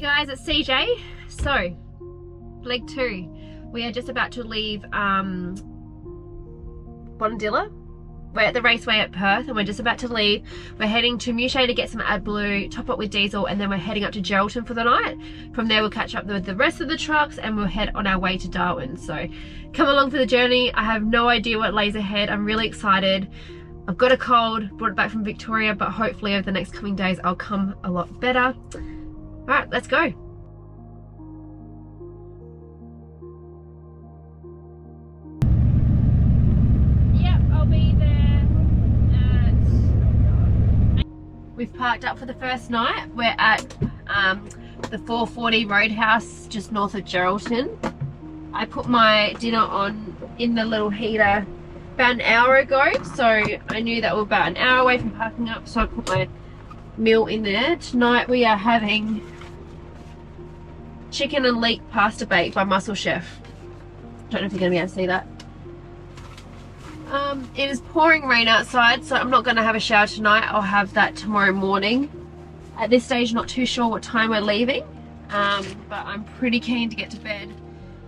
guys, it's CJ. So, leg 2. We are just about to leave Bondilla. We're at the raceway at Perth and we're just about to leave. We're heading to Mushay to get some AdBlue, top up with diesel, and then we're heading up to Geraldton for the night. From there we'll catch up with the rest of the trucks and we'll head on our way to Darwin. So come along for the journey. I have no idea what lays ahead. I'm really excited. I've got a cold, brought it back from Victoria, but hopefully over the next coming days I'll come a lot better. Alright, let's go. We've parked up for the first night. We're at the 440 Roadhouse just north of Geraldton. I put my dinner on in the little heater about an hour ago, so I knew that we were about an hour away from parking up, so I put my meal in there. Tonight we are having chicken and leek pasta bake by Muscle Chef. Don't know if you're going to be able to see that. It is pouring rain outside, so I'm not going to have a shower tonight. I'll have that tomorrow morning. At this stage, not too sure what time we're leaving, but I'm pretty keen to get to bed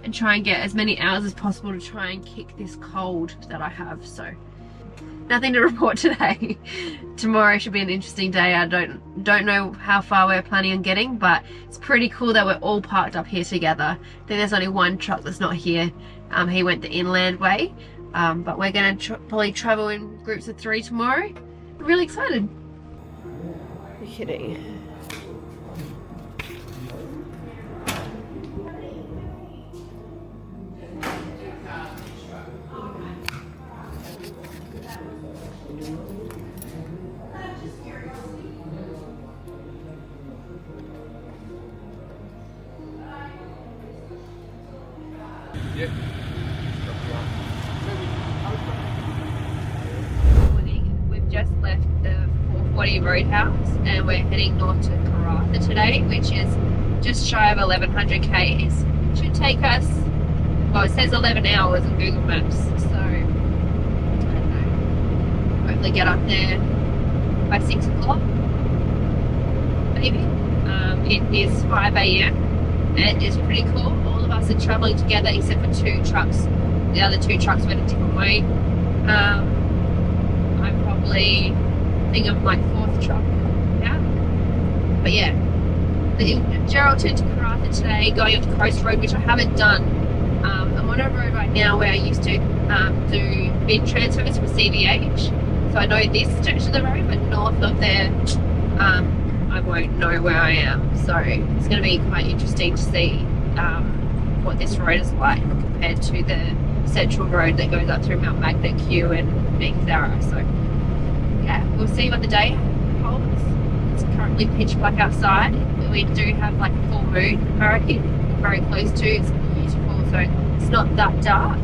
and try and get as many hours as possible to try and kick this cold that I have. So nothing to report today. Tomorrow should be an interesting day. I don't know how far we're planning on getting, but it's pretty cool that we're all parked up here together. I think there's only one truck that's not here. He went the inland way. But we're going to probably travel in groups of 3 tomorrow. I'm really excited. You're kidding. Yeah. We've just left the 440 Roadhouse and we're heading north to Karratha today, which is just shy of 1100 k's. Should take us, well, it says 11 hours on Google Maps, so I don't know, hopefully get up there by 6 o'clock maybe. It is 5 AM. It is pretty cool. All of us are travelling together except for 2 trucks. The other 2 trucks went a different way. I'm probably, I think I'm like 4th truck now. But yeah, the Geraldton to Karratha today, going up to Coast Road, which I haven't done. I'm on a road right now where I used to do bin transfers for CVH. So I know this stretch of the road, but north of there, I won't know where I am. So it's going to be quite interesting to see what this road is like compared to the central road that goes up through Mount Magnet, Q and Big Zara. So yeah, we'll see what the day holds. It's currently pitch black outside. We do have like a full moon, I reckon, very close to. It's beautiful, so it's not that dark.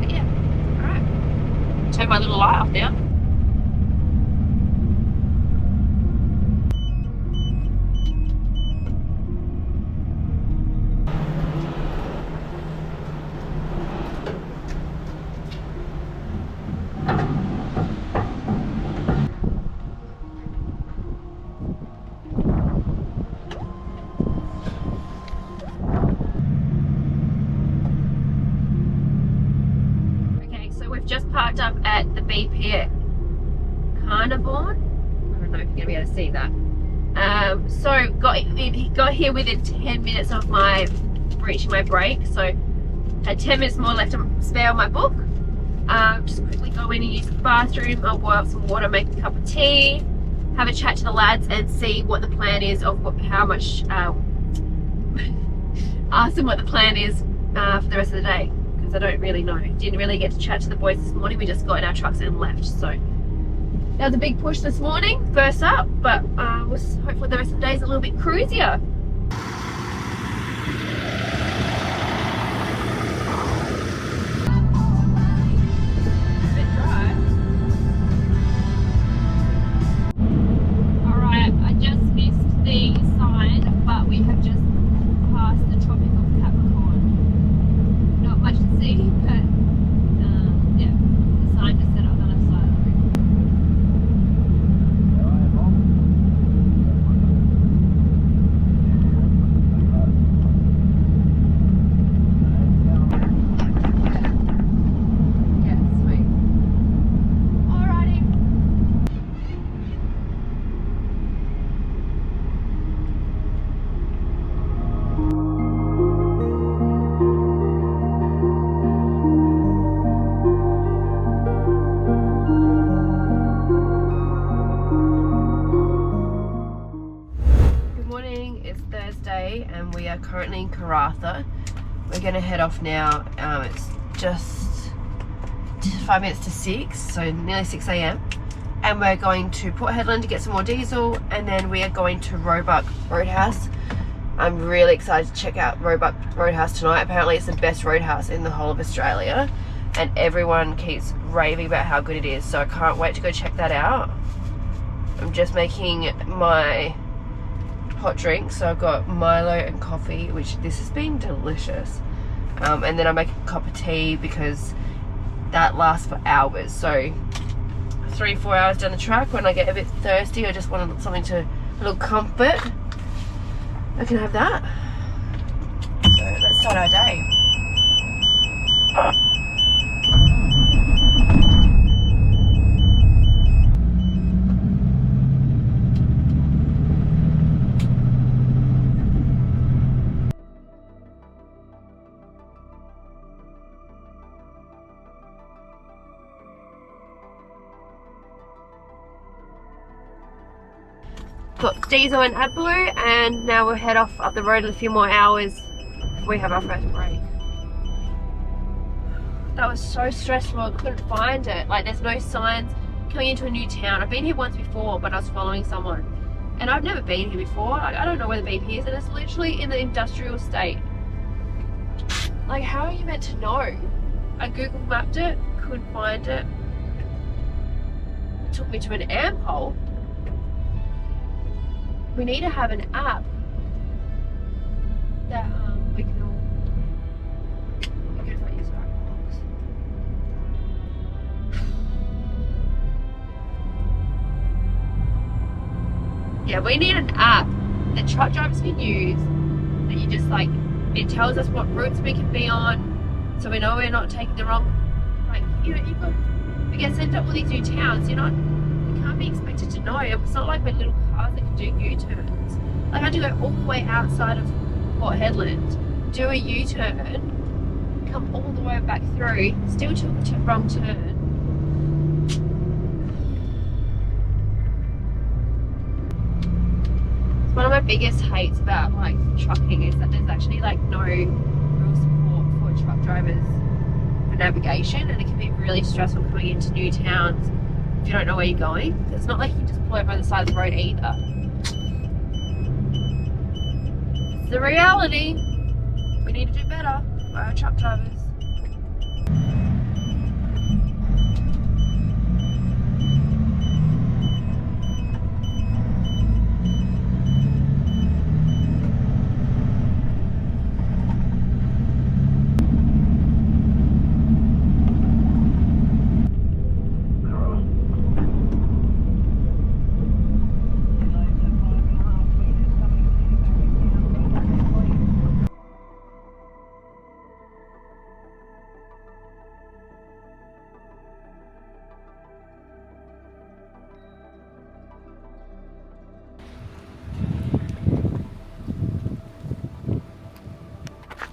But yeah, alright. Turn my little light off now. Just parked up at the BP at Convoy. I don't know if you're going to be able to see that. So got here within 10 minutes of my reaching my break. So had 10 minutes more left to spare on my book. Just quickly go in and use the bathroom. I'll boil up some water, make a cup of tea, have a chat to the lads and see what the plan is of how much, ask them what the plan is for the rest of the day. I don't really know. Didn't really get to chat to the boys this morning. We just got in our trucks and left. So that was a big push this morning, first up, but hopefully the rest of the day is a little bit cruisier. Alright, I just missed the sign, but we have just passed the Tropic of Capricorn. Not much to see, but yeah, the sign just set up on the left side of the road. currently in Karratha. We're going to head off now. It's just 5 minutes to 6, so nearly 6 a.m. And we're going to Port Hedland to get some more diesel, and then we are going to Roebuck Roadhouse. I'm really excited to check out Roebuck Roadhouse tonight. Apparently it's the best roadhouse in the whole of Australia, and everyone keeps raving about how good it is, so I can't wait to go check that out. I'm just making my hot drink, so I've got Milo and coffee, which this has been delicious. And then I make a cup of tea because that lasts for hours. So 3-4 hours down the track, when I get a bit thirsty, I just want something to, a little comfort, I can have that. So let's start our day. Got diesel and AdBlue, and now we'll head off up the road in a few more hours before we have our first break. That was so stressful, I couldn't find it. Like, there's no signs coming into a new town. I've been here once before, but I was following someone, and I've never been here before. Like, I don't know where the BP is, and it's literally in the industrial estate. Like, how are you meant to know? I Google mapped it, couldn't find it. It took me to an amp hole. We need to have an app that we can all. I guess I use the right box. Yeah, we need an app that truck drivers can use. That you just like, it tells us what routes we can be on, so we know we're not taking the wrong. Like, you know, we get sent up all these new towns. You're not. Can't be expected to know. It's not like we're little cars that can do U-turns. Like, I had to go all the way outside of Port Hedland, do a U-turn, come all the way back through, still took the wrong turn. One of my biggest hates about like trucking is that there's actually like no real support for truck drivers for navigation, and it can be really stressful coming into new towns if you don't know where you're going. It's not like you can just pull over on the side of the road either. It's the reality. We need to do better for our truck drivers.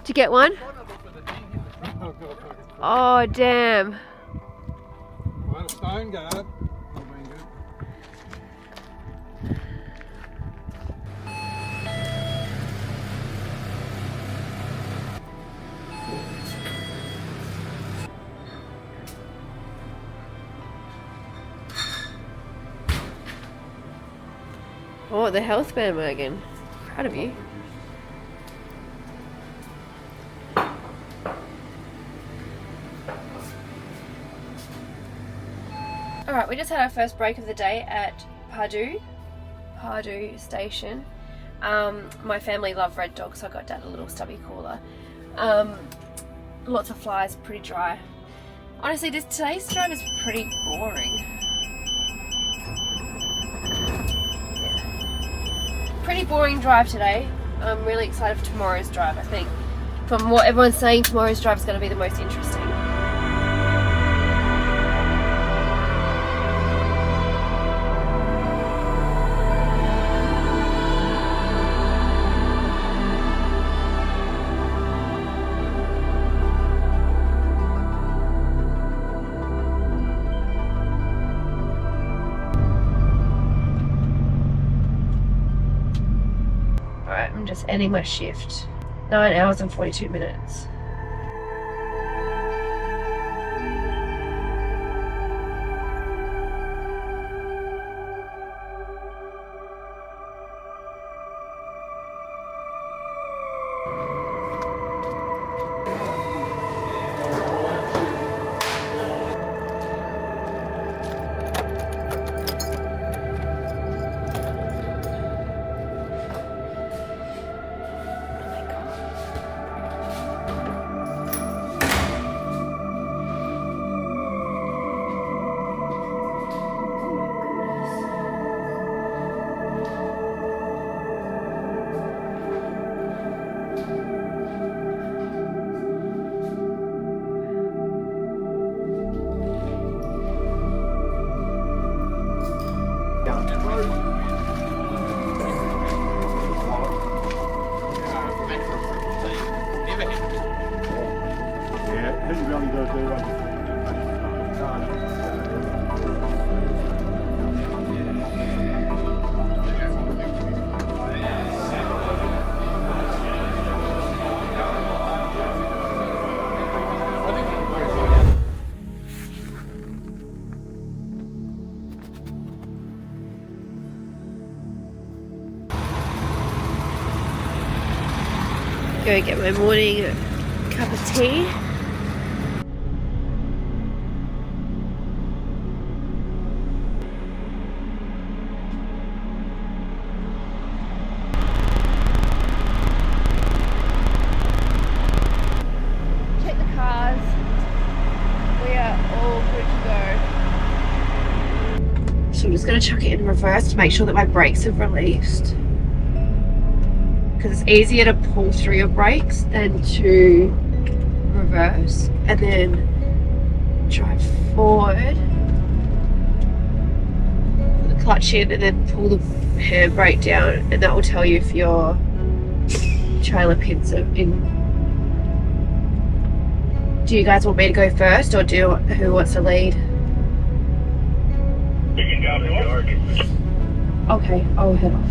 Did you get one? Oh, damn. Well, a stone guard. Oh, the health bandwagon. Proud of you. Alright, we just had our first break of the day at Pardue Station. My family love Red Dog, so I got Dad a little stubby cooler. Lots of flies, pretty dry. Honestly, today's drive is pretty boring. Yeah. Pretty boring drive today. I'm really excited for tomorrow's drive. I think from what everyone's saying, tomorrow's drive is going to be the most interesting. Just ending my shift. 9 hours and 42 minutes. Go get my morning cup of tea. Check the cars. We are all good to go. So I'm just going to chuck it in reverse to make sure that my brakes have released. Because it's easier to pull through your brakes than to reverse and then drive forward, put the clutch in and then pull the handbrake down, and that will tell you if your trailer pins are in. Do you guys want me to go first, or who wants to lead? You can go to Okay, I'll head off.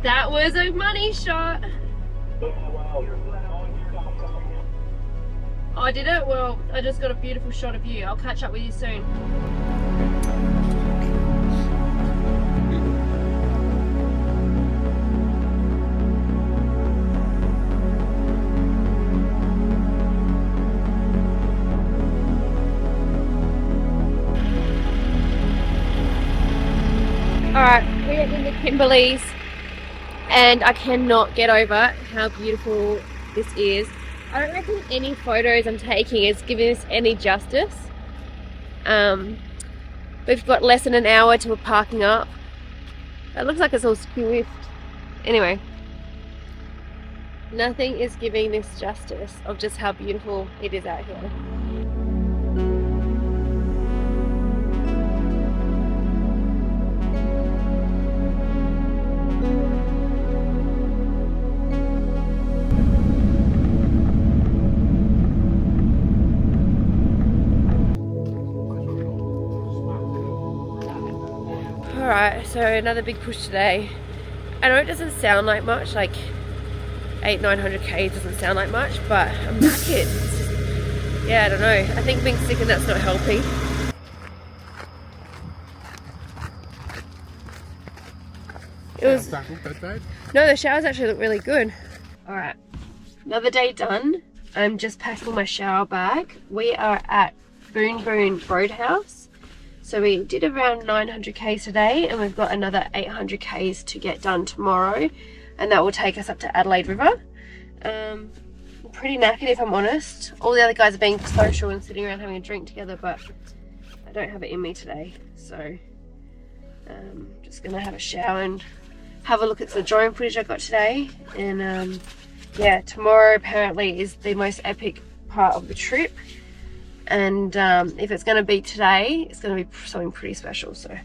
That was a money shot. I did it? Well, I just got a beautiful shot of you. I'll catch up with you soon. Alright, we're in the Kimberleys. And I cannot get over how beautiful this is. I don't reckon any photos I'm taking is giving this any justice. We've got less than an hour till we're parking up. It looks like it's all swift. Anyway, nothing is giving this justice of just how beautiful it is out here. Alright, so another big push today. I know it doesn't sound like much, like 800-900 k's doesn't sound like much, but I'm knackered. Yeah, I don't know. I think being sick and that's not helping. It was... No, the showers actually look really good. Alright, another day done. I'm just packing my shower bag. We are at Boon Roadhouse. So we did around 900 k's today, and we've got another 800 k's to get done tomorrow, and that will take us up to Adelaide River. I'm pretty knackered if I'm honest. All the other guys are being social and sitting around having a drink together, but I don't have it in me today. So just gonna have a shower and have a look at the drone footage I got today. And yeah, tomorrow apparently is the most epic part of the trip. And if it's gonna be today, it's gonna be something pretty special. So.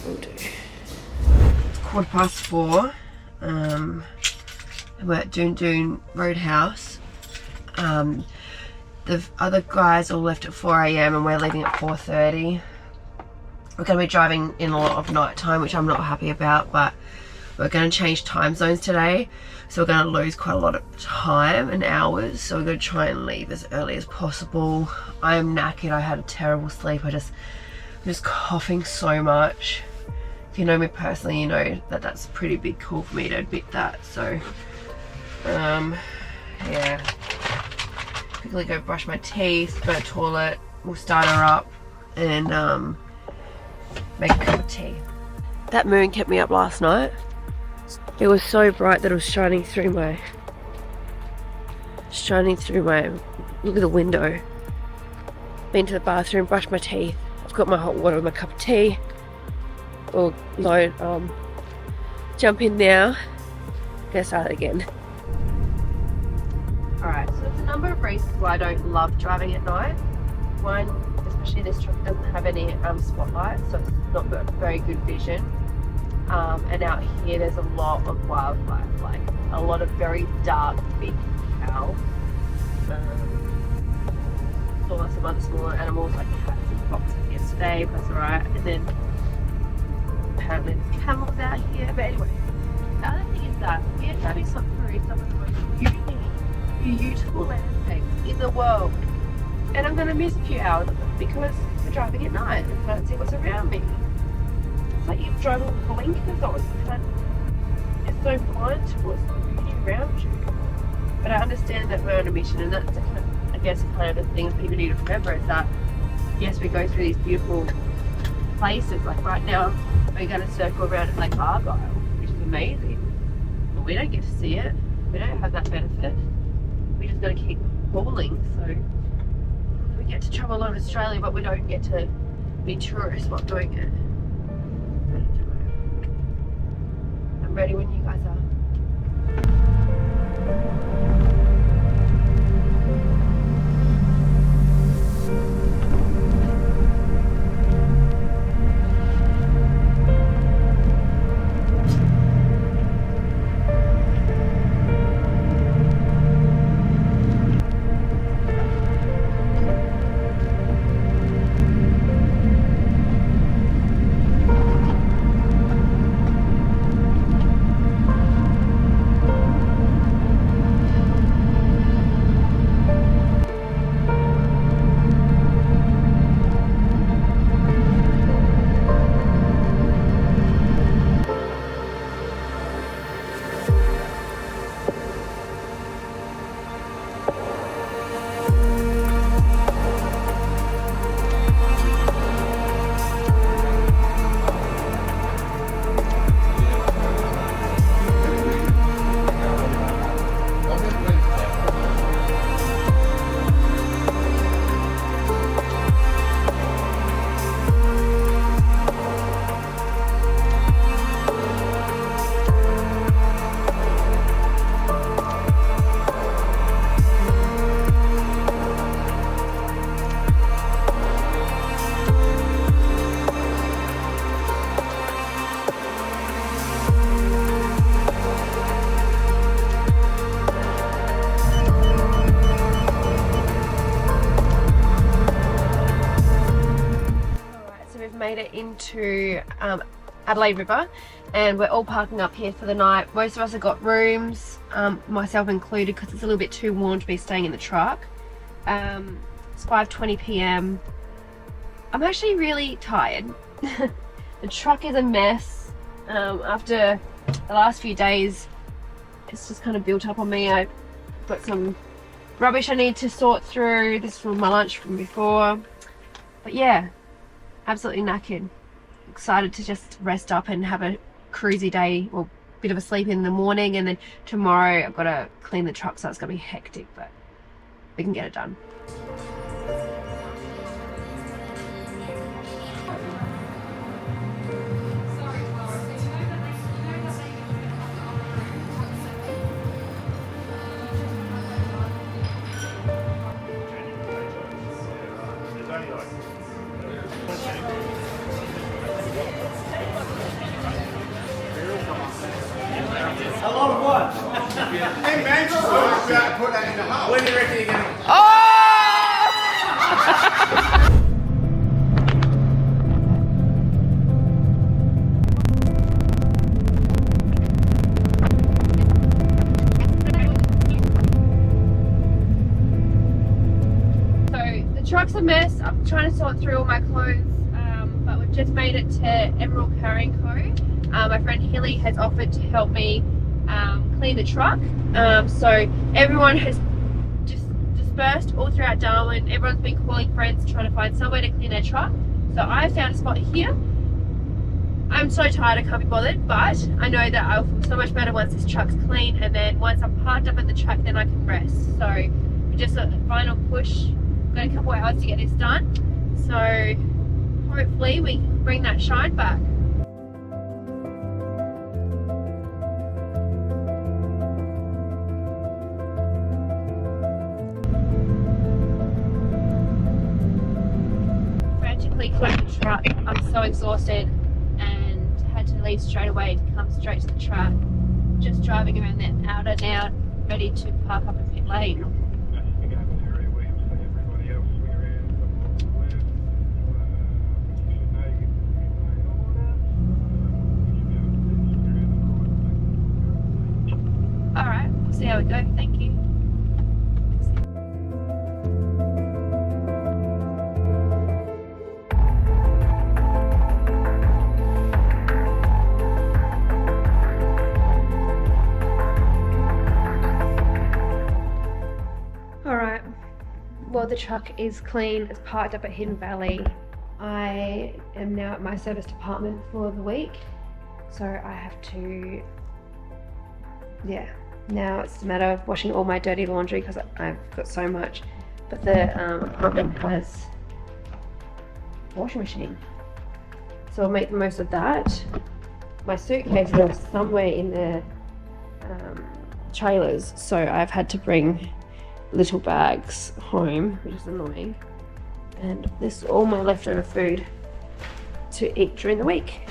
Will do. It's 4:15. We're at Doon Roadhouse. The other guys all left at 4 AM and we're leaving at 4:30. We're going to be driving in a lot of night time, which I'm not happy about, but we're going to change time zones today, so we're going to lose quite a lot of time and hours, so we're going to try and leave as early as possible. I am knackered. I had a terrible sleep. I'm just coughing so much. If you know me personally, you know that that's a pretty big call for me to admit that. So yeah, quickly go brush my teeth, go to the toilet, we'll start her up and make a cup of tea. That moon kept me up last night. It was so bright that it was shining through my look at the window. Been to the bathroom, brushed my teeth. I've got my hot water with my cup of tea. We'll jump in now. Gonna start it again. Alright, so there's a number of reasons why I don't love driving at night. One, especially this truck doesn't have any spotlights, so it's not got very good vision. And out here there's a lot of wildlife, like a lot of very dark, big cows. Saw some other smaller animals like cats and foxes yesterday, but that's alright. And then apparently there's camels out here. But anyway, the other thing is that we are driving through some of the most beautiful landscapes in the world. And I'm going to miss a few hours of them because we're driving at night and I can't see what's around me. It's like you're driving with blinkers on. It's so blind towards the beauty around you. But I understand that we're on a mission, and that's I guess kind of the thing people need to remember is that yes, we go through these beautiful places. Like right now, we're going to circle around at Lake Argyle, which is amazing. But we don't get to see it. We don't have that benefit. We just got to keep hauling. So we get to travel around Australia, but we don't get to be tourists while doing it. I'm ready when you guys are. Into Adelaide River, and we're all parking up here for the night. Most of us have got rooms, myself included, because it's a little bit too warm to be staying in the truck. It's 5:20 p.m. I'm actually really tired. The truck is a mess. After the last few days, it's just kind of built up on me. I got some rubbish I need to sort through. This is my lunch from before. But yeah, absolutely knackered. Excited to just rest up and have a cruisy day, or bit of a sleep in the morning, and then tomorrow I've got to clean the truck, so it's going to be hectic, but we can get it done. A lot of what? Hey man, just about to put that in the hole. When do you reckon you're going to... So the truck's a mess. I'm trying to sort through all my clothes, but we've just made it to Emerald Carrying Co. My friend Hilly has offered to help me clean the truck. So everyone has just dispersed all throughout Darwin. Everyone's been calling friends trying to find somewhere to clean their truck. So I found a spot here. I'm so tired I can't be bothered, but I know that I'll feel so much better once this truck's clean, and then once I'm parked up at the truck, then I can rest. So we just got the final push. Got a couple hours to get this done. So hopefully we can bring that shine back. Clean the truck. I'm so exhausted and had to leave straight away to come straight to the truck. Just driving around that outer now, ready to park up in pit lane. Alright, we'll see how we go. Thank you. Well, the truck is clean. It's parked up at Hidden Valley. I am now at my service department for the week, so I have to, now it's a matter of washing all my dirty laundry because I've got so much. But the apartment has a washing machine, so I'll make the most of that. My suitcase is somewhere in the trailers, so I've had to bring little bags home, which is annoying. And this is all my leftover food to eat during the week.